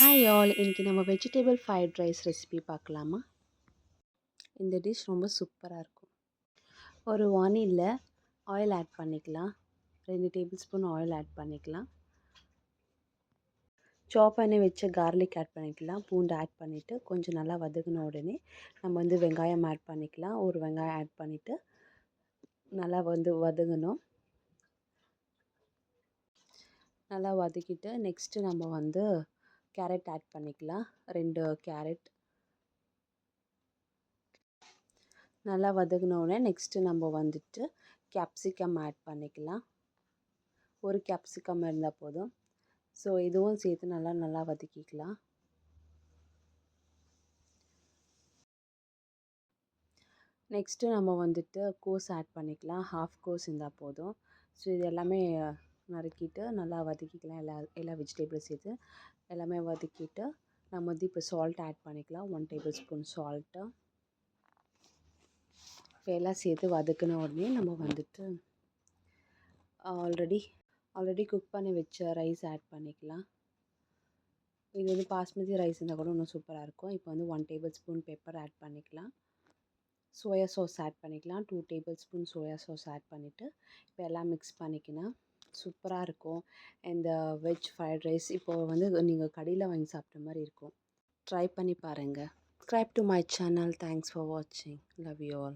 Hi all, இன்றைக்கி நம்ம vegetable fried rice recipe பார்க்கலாமா? இந்த டிஷ் ரொம்ப சூப்பராக இருக்கும். ஒரு வானிலில் ஆயில் ஆட் பண்ணிக்கலாம். 2 டேபிள் ஸ்பூன் ஆயில் ஆட் பண்ணிக்கலாம். சாப் பண்ணி வச்ச கார்லிக் ஆட் பண்ணிக்கலாம். பூண்டு ஆட் பண்ணிவிட்டு கொஞ்சம் நல்லா வதங்கின உடனே நம்ம வெங்காயம் ஆட் பண்ணிக்கலாம். ஒரு வெங்காயம் ஆட் பண்ணிவிட்டு நல்லா வதங்கணும். நல்லா வதக்கிட்டு நெக்ஸ்ட்டு நம்ம கேரட் ஆட் பண்ணிக்கலாம். 2 கேரட் நல்லா வதங்கினோடனே நெக்ஸ்ட்டு நம்ம கேப்சிகம் ஆட் பண்ணிக்கலாம். ஒரு கேப்சிகம் இருந்தால் போதும். ஸோ இதுவும் சேர்த்து நல்லா வதக்கிக்கலாம். நெக்ஸ்ட்டு நம்ம கோஸ் ஆட் பண்ணிக்கலாம். ஹாஃப் கோஸ் இருந்தால் போதும். ஸோ இது எல்லாமே நறுக்கிட்டு நல்லா வதக்கிக்கலாம். எல்லா வெஜிடபிள்ஸ் சேர்த்து எல்லாமே வதக்கிட்டு நம்ம இப்போ சால்ட் ஆட் பண்ணிக்கலாம். 1 டேபிள் ஸ்பூன் சால்ட்டு. இப்போ எல்லாம் சேர்த்து வதக்கின உடனே நம்ம ஆல்ரெடி குக் பண்ணி வச்ச ரைஸ் ஆட் பண்ணிக்கலாம். இது பாஸ்மதி ரைஸ் இருந்தால் கூட இன்னும் சூப்பராக இருக்கும். இப்போ 1 டேபிள் ஸ்பூன் பெப்பர் ஆட் பண்ணிக்கலாம். சோயா சாஸ் ஆட் பண்ணிக்கலாம். 2 tablespoon soya sauce add பண்ணிவிட்டு இப்போ எல்லாம் மிக்ஸ் பண்ணிக்கினா சூப்பராக இருக்கும். இந்த வெஜ் ஃப்ரைட் ரைஸ் இப்போது நீங்கள் கடையில் வாங்கி சாப்பிட்ட மாதிரி இருக்கும். ட்ரை பண்ணி பாருங்கள். Subscribe to my channel. Thanks for watching. Love you all.